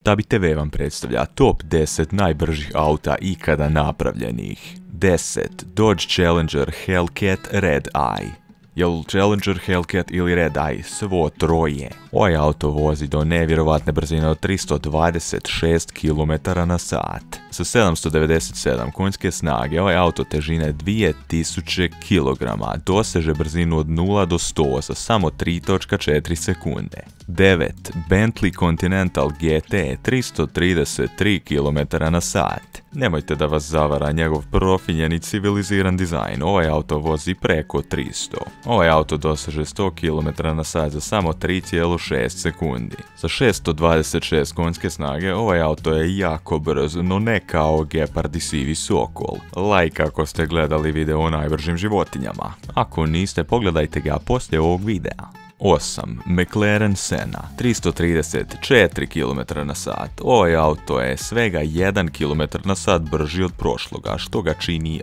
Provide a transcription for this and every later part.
Tabi TV vam predstavlja top 10 najbržih auta ikada napravljenih. 10. Dodge Challenger Hellcat Red Eye. Jel Challenger, Hellcat ili Red Eye? Svo troje. Ovaj auto vozi do nevjerovatne brzine od 326 km/h. Sa 797 konjske snage, ovaj auto težine 2000 kg doseže brzinu od 0 do 100 za samo 3.4 sekunde. 9. Bentley Continental GT 333 km/h. Nemojte da vas zavara njegov profinjeni civiliziran dizajn, ovaj auto vozi preko 300. Ovaj auto doseže 100 km/h za samo 3.6 sekundi. Sa 626 konjske snage, ovaj auto je jako brz, no ne kao Gepard i sivi sokol. Like ako ste gledali video o najbržim životinjama. Ako niste, pogledajte ga poslije ovog videa. 8. McLaren Senna 334 km/h. Ovaj auto je svega 1 km/h brži od prošloga, što ga čini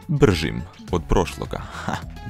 bržim od prošloga.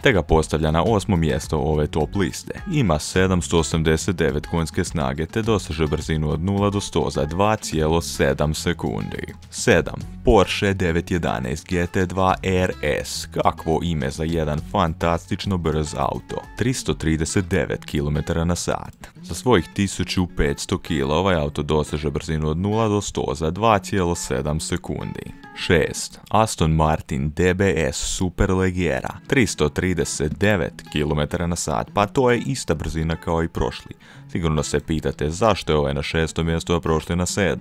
Te ga postavlja na 8. mjesto ove top liste. Ima 789 konjske snage te doseže brzinu od 0 do 100 za 2.7 sekundi. 7. Porsche 911 GT2 RS. Kakvo ime za jedan fantastično brz auto. 339 km/h. Za svojih 1500 kg ovaj auto doseže brzinu od 0 do 100 za 2.7 sekundi. 6. Aston Martin DBS Superleggera 339 km/h, pa to je ista brzina kao i prošli. Sigurno se pitate zašto je ovaj na 6. mjestu, a prošli na 7.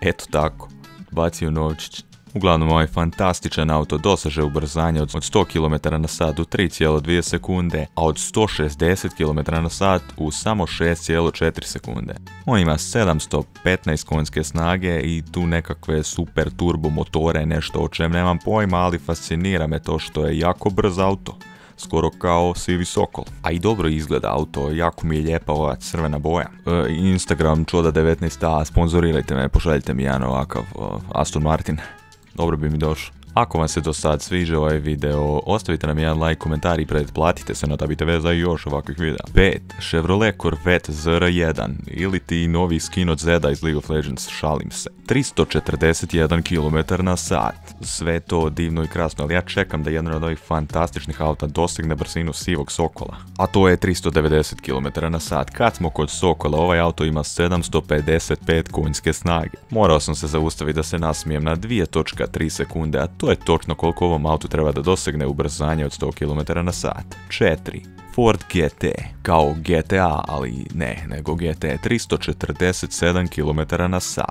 Eto tako, bacio novčić. Uglavnom, ovaj fantastičan auto doseže ubrzanje od 100 km/h do 3.2 sekunde, a od 160 km/h u samo 6.4 sekunde. On ima 715 konjske snage i tu nekakve super turbo motore, nešto o čem nemam pojma, ali fascinira me to što je jako brz auto. Skoro kao sivi sokol. A i dobro izgleda auto, jako mi je lijepa ova crvena boja. Instagram Čoda19a, sponzorirajte me, pošaljite mi jedan ovakav Aston Martin. Dobro bi mi došlo. Ako vam se do sad sviđa ovaj video, ostavite nam jedan like, komentar i pretplatite se na Tabi TV za još ovakvih videa. 5. Chevrolet Corvette ZR1 ili ti novi skin od Zeda iz League of Legends, šalim se. 341 km/h. Sve to divno i krasno, ali ja čekam da jedan od ovih fantastičnih auta dostigne brzinu sivog sokola. A to je 390 km/h. Kad smo kod sokola, ovaj auto ima 755 konjske snage. Morao sam se zaustaviti da se nasmijem na 2.3 sekunde, a to je točno koliko ovom autu treba da dosegne ubrzanje od 100 km/h. 4. Ford GT, kao GTA, ali ne, nego GT 347 km/h.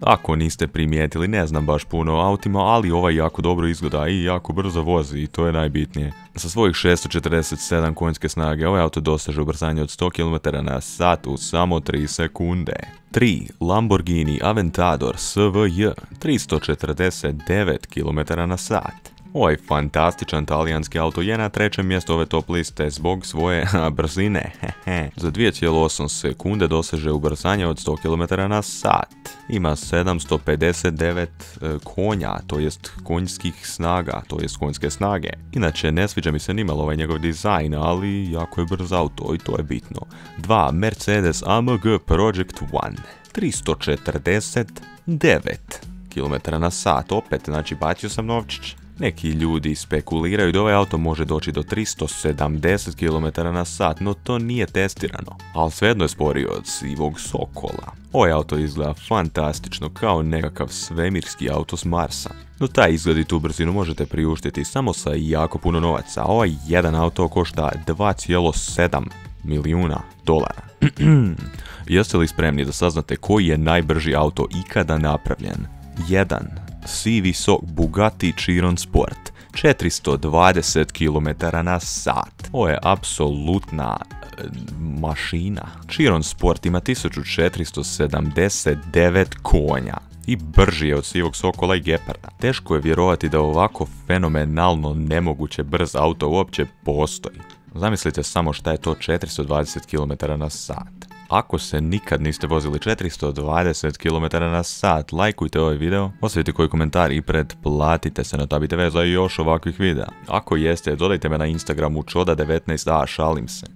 Ako niste primijetili, ne znam baš puno o autima, ali ovaj jako dobro izgleda i jako brzo vozi i to je najbitnije. Sa svojih 647 konjske snage, ovaj auto doseže ubrzanje od 100 km/h u samo 3 sekunde. 3. Lamborghini Aventador SVJ 349 km/h. Ovaj fantastičan talijanski auto je na 3. mjestu ove top liste zbog svoje brzine. Za 2.8 sekunde doseže ubrzanje od 100 km/h. Ima 759 konja, to jest konjskih snaga, to jest konjske snage. Inače, ne sviđa mi se nimalo ovaj njegov dizajn, ali jako je brz auto i to je bitno. 2. Mercedes AMG Project One 349 km/h. Opet, znači bacio sam novčić. Neki ljudi spekuliraju da ovaj auto može doći do 370 km/h, no to nije testirano. Ali svejedno je sporiji od sivog sokola. Ovaj auto izgleda fantastično, kao nekakav svemirski auto s Marsa. No taj izgled i tu brzinu možete priuštiti samo sa jako puno novaca. Ovaj jedan auto košta 2,7 milijuna dolara. Jeste li spremni da saznate koji je najbrži auto ikada napravljen? 1. Sivi Bugatti Chiron Sport 420 km/h. Ovo je apsolutna mašina. Chiron Sport ima 1479 konja i brži je od sivog sokola i geparda. Teško je vjerovati da ovako fenomenalno nemoguće brz auto uopće postoji. Zamislite samo šta je to 420 km/h. Ako se nikad niste vozili 420 km/h, lajkujte ovaj video, ostavite koji komentar i pretplatite se na Tabi TV za još ovakvih videa. Ako jeste, dodajte me na Instagramu Čoda19a, šalim se.